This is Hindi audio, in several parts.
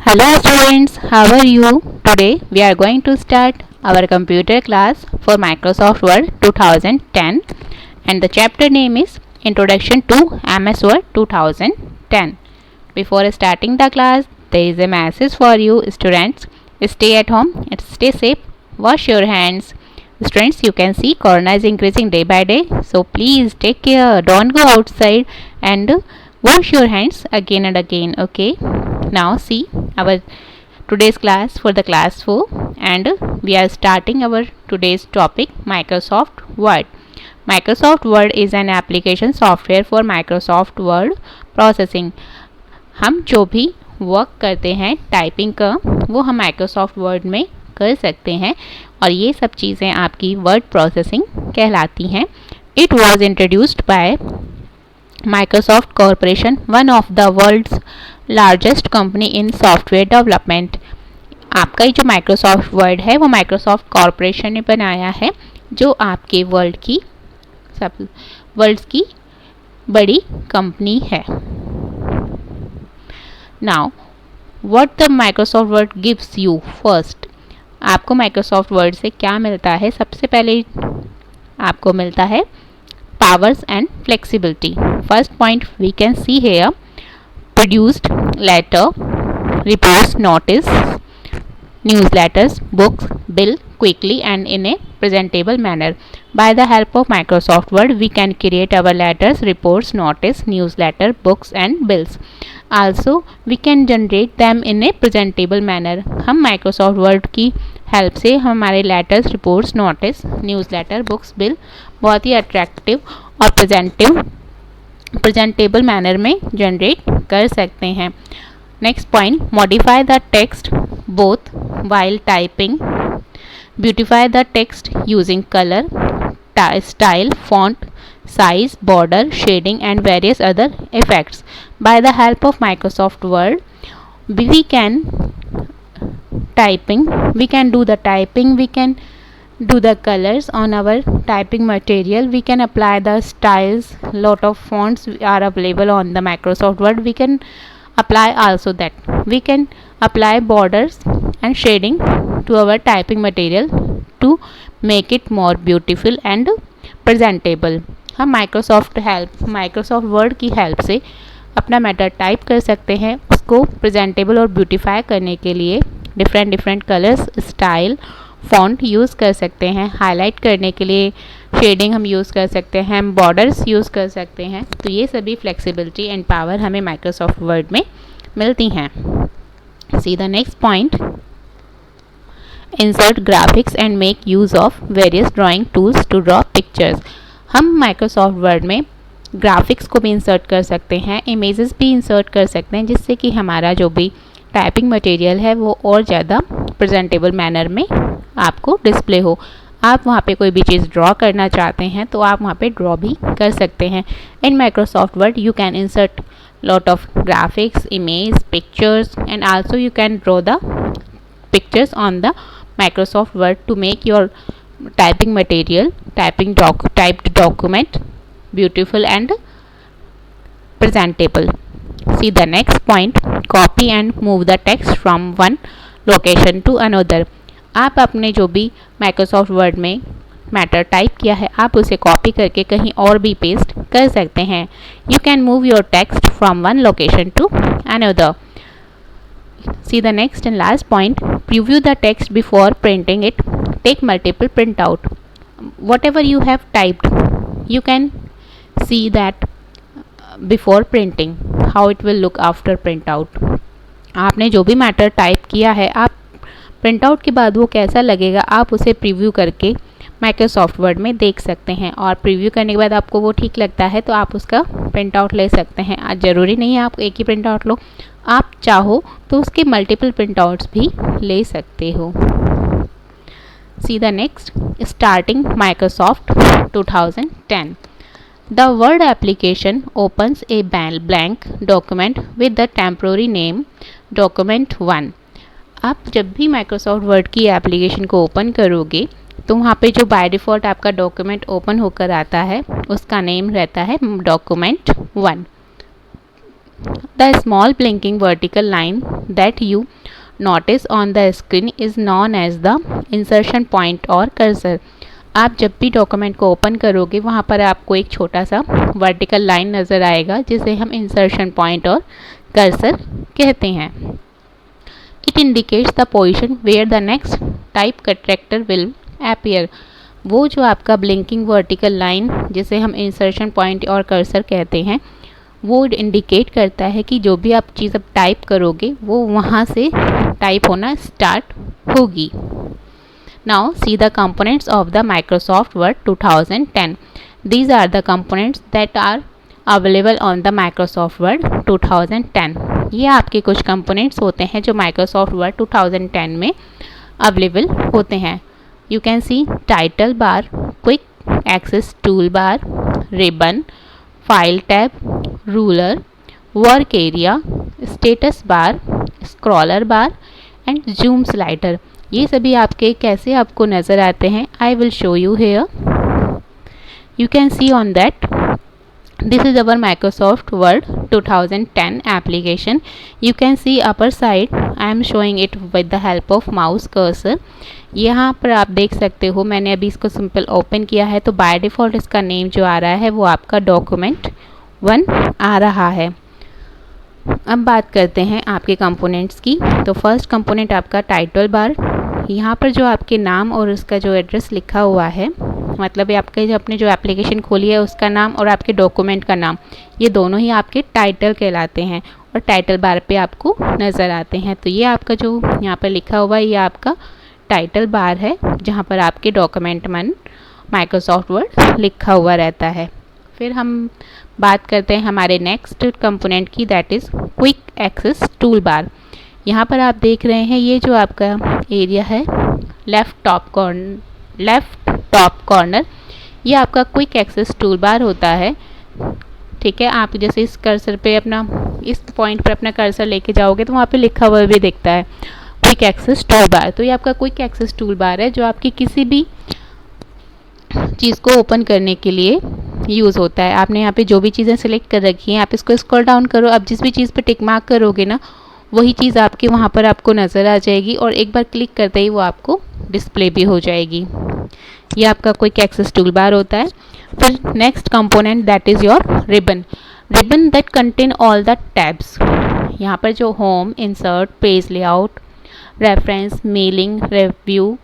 Hello students, how are you? Today we are going to start our computer class for Microsoft Word 2010 and the chapter name is Introduction to MS Word 2010. Before starting the class, there is a message for you students. Stay at home and stay safe. Wash your hands. Students, you can see corona is increasing day by day, so please take care. Don't go outside and wash your hands again and again. Okay, now see our today's class for the class 4 and we are starting our today's topic Microsoft Word. Microsoft Word is an application software for Microsoft Word processing. हम जो भी वर्क करते हैं टाइपिंग का वो हम माइक्रोसॉफ्ट वर्ड में कर सकते हैं और ये सब चीज़ें आपकी वर्ड प्रोसेसिंग कहलाती हैं. It was introduced by Microsoft corporation, one of the world's largest company in software development. आपका ये जो माइक्रोसॉफ्ट वर्ड है वो माइक्रोसॉफ्ट कॉरपोरेशन ने बनाया है जो आपके वर्ल्ड की बड़ी कंपनी है. Now what the Microsoft word gives you first. आपको माइक्रोसॉफ्ट वर्ड से क्या मिलता है? सबसे पहले आपको मिलता है powers and flexibility. First point we can see here: produced letter, reports, notice, newsletters, books, bill quickly and in a presentable manner. By the help of Microsoft Word, we can create our letters, reports, notice, newsletter, books and bills. Also, we can generate them in a presentable manner. हम Microsoft Word की हेल्प से हमारे letters, reports, notice, newsletter, books, bill बहुत ही अट्रैक्टिव और प्रेजेंटेबल मैनर में जनरेट कर सकते हैं. Next point: modify the text both while typing, beautify the text using colour, style, font, size, border, shading and various other effects. By the help of Microsoft Word, we can do the typing, we can do the colors on our typing material, we can apply the styles. Lot of fonts are available on the Microsoft Word. We can apply also that we can apply borders and shading to our typing material to make it more beautiful and presentable. हम माइक्रोसॉफ्ट वर्ड की हेल्प से अपना मैटर टाइप कर सकते हैं. उसको प्रेजेंटेबल और ब्यूटीफाई करने के लिए different colours, style, font use कर सकते हैं. हाईलाइट करने के लिए शेडिंग हम यूज़ कर सकते हैं, हम बॉर्डर्स यूज़ कर सकते हैं. तो ये सभी फ्लेक्सिबिलिटी एंड पावर हमें माइक्रोसॉफ्ट वर्ड में मिलती हैं. See the next point: insert graphics and make use of various drawing tools to draw pictures. हम माइक्रोसॉफ्ट वर्ड में ग्राफिक्स को भी इंसर्ट कर सकते हैं, इमेजेस भी इंसर्ट कर सकते हैं, जिससे कि हमारा जो भी टाइपिंग मटेरियल है वो और ज़्यादा प्रेजेंटेबल मैनर में आपको डिस्प्ले हो. आप वहाँ पे कोई भी चीज़ ड्रॉ करना चाहते हैं तो आप वहाँ पे ड्रॉ भी कर सकते हैं. In Microsoft word you can insert lot of graphics, image, pictures and also you can draw the pictures on the Microsoft Word to make your typing material, typed document beautiful and presentable. See the next point: copy and move the text from one location to another. आप अपने जो भी Microsoft Word में मैटर टाइप किया है आप उसे कॉपी करके कहीं और भी पेस्ट कर सकते हैं. You can move your text from one location to another. See the next and last point: preview the text before printing it. Take multiple print out. Whatever you have typed, you can see that before printing, how it will look after print out. आपने जो भी मैटर टाइप किया है आप प्रिंट आउट के बाद वो कैसा लगेगा आप उसे प्रीव्यू करके माइक्रोसॉफ्ट वर्ड में देख सकते हैं. और प्रीव्यू करने के बाद आपको वो ठीक लगता है तो आप उसका प्रिंट आउट ले सकते हैं. आज ज़रूरी नहीं है आप एक ही प्रिंट आउट लो, आप चाहो तो उसके मल्टीपल प्रिंट आउट्स भी ले सकते हो. सी the next: starting Microsoft 2010. The word application opens a blank document with the temporary name document 1. आप जब भी माइक्रोसॉफ्ट वर्ड की एप्लीकेशन को ओपन करोगे तो वहाँ पे जो बाय डिफ़ॉल्ट आपका डॉक्यूमेंट ओपन होकर आता है उसका नेम रहता है document 1. The small blinking vertical line that you notice on the screen is known as the insertion point or cursor. आप जब भी डॉक्यूमेंट को ओपन करोगे वहाँ पर आपको एक छोटा सा वर्टिकल लाइन नज़र आएगा जिसे हम इंसर्शन पॉइंट और कर्सर कहते हैं. It indicates the position where the next type character will appear. वो जो आपका ब्लिंकिंग वर्टिकल लाइन जिसे हम इंसर्शन पॉइंट और कर्सर कहते हैं वो इंडिकेट करता है कि जो भी आप चीज़ अब टाइप करोगे वो वहाँ से टाइप होना स्टार्ट होगी. Now see the components of the Microsoft Word 2010. These are the components that are available on the Microsoft Word 2010. ये आपके कुछ components होते हैं जो Microsoft Word 2010 में available होते हैं. You can see title bar, quick access toolbar, ribbon, file tab, ruler, work area, status bar, scroller bar and zoom slider. ये सभी आपके कैसे आपको नज़र आते हैं I will show you here. You can see on that this is our Microsoft Word 2010 application. You can see upper side I am showing it with the help of mouse cursor. यहाँ पर आप देख सकते हो मैंने अभी इसको सिंपल ओपन किया है तो बाय डिफ़ॉल्ट इसका नेम जो आ रहा है वो आपका डॉक्यूमेंट 1 आ रहा है. अब बात करते हैं आपके कंपोनेंट्स की. तो फर्स्ट कंपोनेंट आपका टाइटल बार. यहाँ पर जो आपके नाम और उसका जो एड्रेस लिखा हुआ है मतलब आपके जो अपने जो एप्लीकेशन खोली है उसका नाम और आपके डॉक्यूमेंट का नाम ये दोनों ही आपके टाइटल कहलाते हैं और टाइटल बार पे आपको नज़र आते हैं. तो ये आपका जो यहाँ पर लिखा हुआ है ये आपका टाइटल बार है जहाँ पर आपके डॉक्यूमेंट मन माइक्रोसॉफ्ट वर्ड लिखा हुआ रहता है. फिर हम बात करते हैं हमारे नेक्स्ट कंपोनेंट की that is quick access tool bar. यहाँ पर आप देख रहे हैं ये जो आपका एरिया है लेफ़्ट टॉप कॉर्नर ये आपका क्विक एक्सेस टूल बार होता है. ठीक है, आप जैसे इस कर्सर पे अपना इस पॉइंट पर अपना कर्सर लेके जाओगे तो वहाँ पे लिखा हुआ भी दिखता है क्विक एक्सेस टूल बार. तो ये आपका क्विक एक्सेस टूल बार है जो आपकी किसी भी चीज़ को ओपन करने के लिए यूज़ होता है. आपने यहाँ पे जो भी चीज़ें सेलेक्ट कर रखी हैं आप इसको स्क्रॉल डाउन करो. अब जिस भी चीज़ पे टिक मार्क करोगे ना वही चीज़ आपके वहाँ पर आपको नज़र आ जाएगी और एक बार क्लिक करते ही वो आपको डिस्प्ले भी हो जाएगी. ये आपका क्विक एक्सेस टूल बार होता है. फिर next component that is your ribbon. Ribbon that contain all the tabs. यहाँ पर जो home, insert, page layout, reference, mailing, review,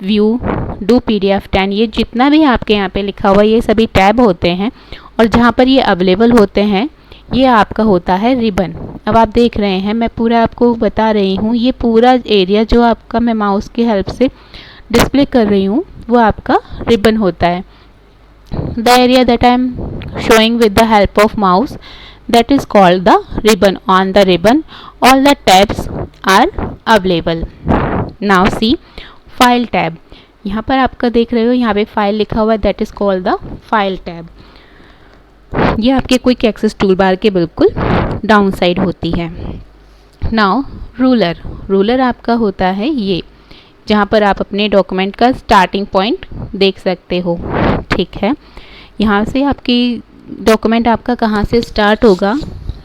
view, do PDF 10 ये जितना भी आपके यहाँ पे लिखा हुआ ये सभी टैब होते हैं और जहाँ पर ये अवेलेबल होते हैं ये आपका होता है रिबन. अब आप देख रहे हैं मैं पूरा आपको बता रही हूँ ये पूरा एरिया जो आपका मैं माउस की हेल्प से डिस्प्ले कर रही हूँ वो आपका रिबन होता है. The area that I am showing with the help of mouse that is called the ribbon. On the ribbon all the tabs are available. Now see file tab. यहाँ पर आपका देख रहे हो यहाँ पे फाइल लिखा हुआ है that is called the file tab. ये आपके क्विक एक्सेस टूल बार के बिल्कुल डाउन साइड होती है. Now ruler. रूलर आपका होता है ये जहाँ पर आप अपने डॉक्यूमेंट का स्टार्टिंग पॉइंट देख सकते हो. ठीक है, यहाँ से आपकी डॉक्यूमेंट आपका कहाँ से स्टार्ट होगा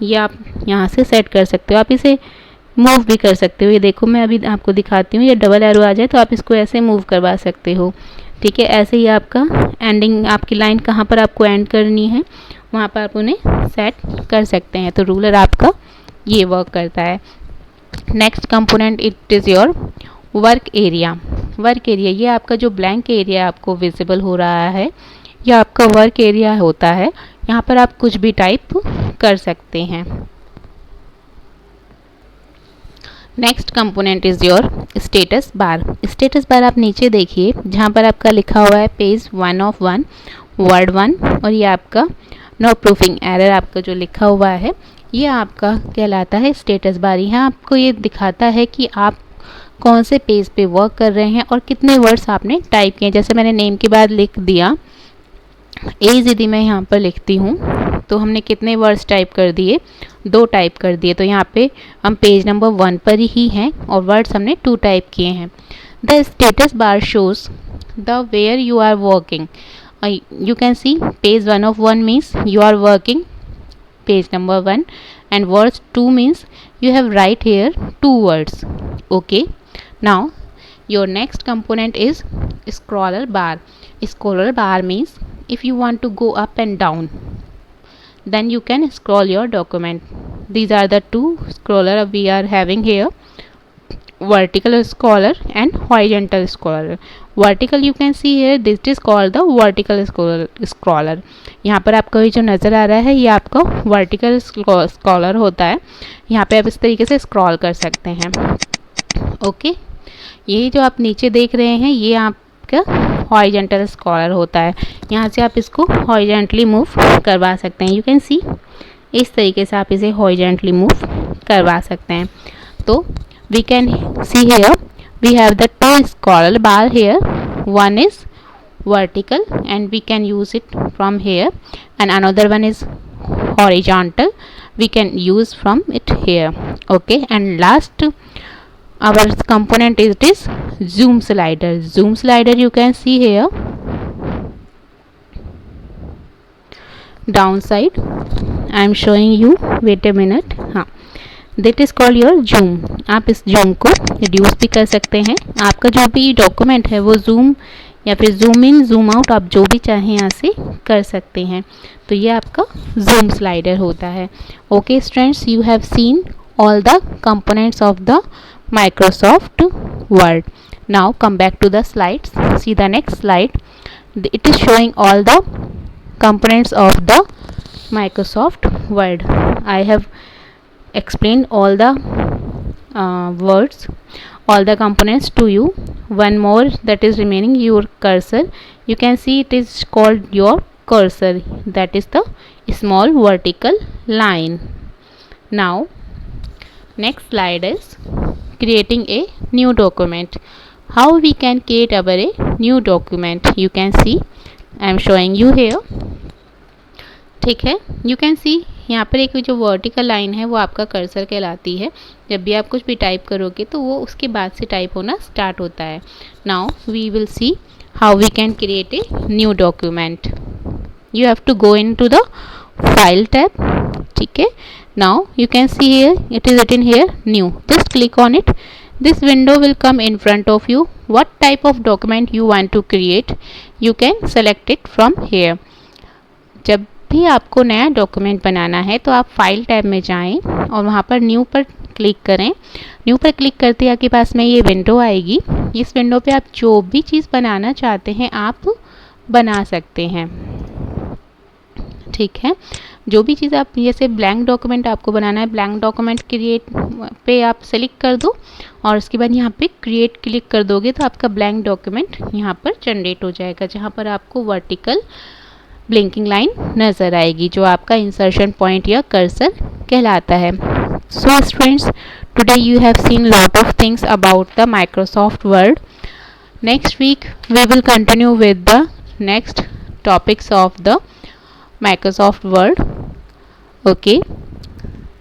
ये आप यहाँ से सेट कर सकते हो. आप इसे मूव भी कर सकते हो. ये देखो मैं अभी आपको दिखाती हूँ ये डबल एरो आ जाए तो आप इसको ऐसे मूव करवा सकते हो. ठीक है, ऐसे ही आपका एंडिंग आपकी लाइन कहाँ पर आपको एंड करनी है वहाँ पर आप उन्हें सेट कर सकते हैं. तो रूलर आपका ये वर्क करता है. Next component it is your work area. Work area ये आपका जो ब्लैंक एरिया आपको विजिबल हो रहा है ये आपका वर्क एरिया होता है. यहाँ पर आप कुछ भी टाइप कर सकते हैं. Next component is your status bar. Status bar आप नीचे देखिए जहाँ पर आपका लिखा हुआ है पेज 1 of 1 वर्ड 1 और ये आपका नो प्रूफिंग एरर आपका जो लिखा हुआ है ये आपका कहलाता है स्टेटस बार. यहाँ आपको ये दिखाता है कि आप कौन से पेज पे वर्क कर रहे हैं और कितने वर्ड्स आपने टाइप किए. जैसे मैंने नेम के बाद लिख दिया एज यदि मैं यहाँ पर लिखती हूँ तो हमने कितने वर्ड्स टाइप कर दिए 2 टाइप कर दिए. तो यहाँ पे हम पेज नंबर 1 पर ही हैं और वर्ड्स हमने 2 टाइप किए हैं. The status bar shows the where you are working. You can see page 1 of 1 means you are working page number 1 and words 2 means you have write here 2 words. Okay, now your next component is scroller bar. Scroller bar means if you want to go up and down, then you can scroll your document. These are the two scroller we are having here, vertical scroller and horizontal scroller. Vertical you can see here, this is called the vertical scroller. यहाँ पर आपको ये जो नज़र आ रहा है ये आपका वर्टिकल स्क्रॉलर होता है। यहाँ पे आप इस तरीके से स्क्रॉल कर सकते हैं। ओके, ये जो आप नीचे देख रहे हैं ये आपका हॉरिजॉन्टल स्क्रॉलर होता है। यहाँ से आप इसको हॉरिजॉन्टली मूव करवा सकते हैं। यू कैन सी, इस तरीके से आप इसे हॉरिजॉन्टली मूव करवा सकते हैं। तो we can see here we have the two scroll bar here. One is vertical and we can use it from here, and another one is horizontal, we can use from it here. Okay, and last our component is this zoom slider. Zoom slider you can see here downside. I am showing you, wait a minute. हाँ, that is called your zoom. आप इस जूम को रिड्यूस भी कर सकते हैं। आपका जो भी डॉक्यूमेंट है वो जूम या फिर जूम इन जूम आउट आप जो भी चाहें यहाँ से कर सकते हैं। तो ये आपका जूम स्लाइडर होता है। Okay students, you have seen all the components of the Microsoft Word. Now come back to the slides, see the next slide. It is showing all the components of the Microsoft Word. I have explained all the words, all the components to you. One more that is remaining, your cursor. You can see it is called your cursor, that is the small vertical line. Now next slide is creating a new document. How we can create our a new document? You can see I am showing you here. ठीक है, यू कैन सी यहाँ पर एक जो वर्टिकल लाइन है वो आपका कर्सर कहलाती है। जब भी आप कुछ भी टाइप करोगे तो वो उसके बाद से टाइप होना स्टार्ट होता है। Now we will see how we can create a new document. You have to go into the file tab. ठीक है, now you can see here it is written here new, just click on it. This window will come in front of you. What type of document you want to create, you can select it from here. जब भी आपको नया डॉक्यूमेंट बनाना है तो आप फाइल टैब में जाएं और वहाँ पर न्यू पर क्लिक करें। न्यू पर क्लिक करते ही आपके पास में ये विंडो आएगी। इस विंडो पे आप जो भी चीज़ बनाना चाहते हैं आप बना सकते हैं। ठीक है, जो भी चीज़ आप, जैसे ब्लैंक डॉक्यूमेंट आपको बनाना है, ब्लैंक डॉक्यूमेंट क्रिएट पे आप सेलेक्ट कर दो और उसके बाद यहाँ पे क्रिएट क्लिक कर दोगे तो आपका ब्लैंक डॉक्यूमेंट यहाँ पर जनरेट हो जाएगा, जहाँ पर आपको वर्टिकल ब्लिंकिंग लाइन नज़र आएगी जो आपका इंसर्शन पॉइंट या कर्सर कहलाता है। So students, today you have seen lot of things about the Microsoft Word. Next week we will continue with the next topics of the Microsoft Word. Okay,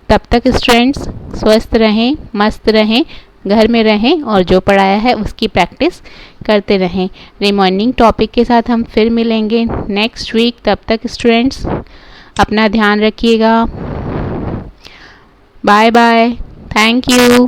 तब तक स्टूडेंट्स स्वस्थ रहें, मस्त रहें, घर में रहें और जो पढ़ाया है उसकी प्रैक्टिस करते रहें। रिमाइंडिंग टॉपिक के साथ हम फिर मिलेंगे नेक्स्ट वीक। तब तक स्टूडेंट्स अपना ध्यान रखिएगा। Bye bye, thank you.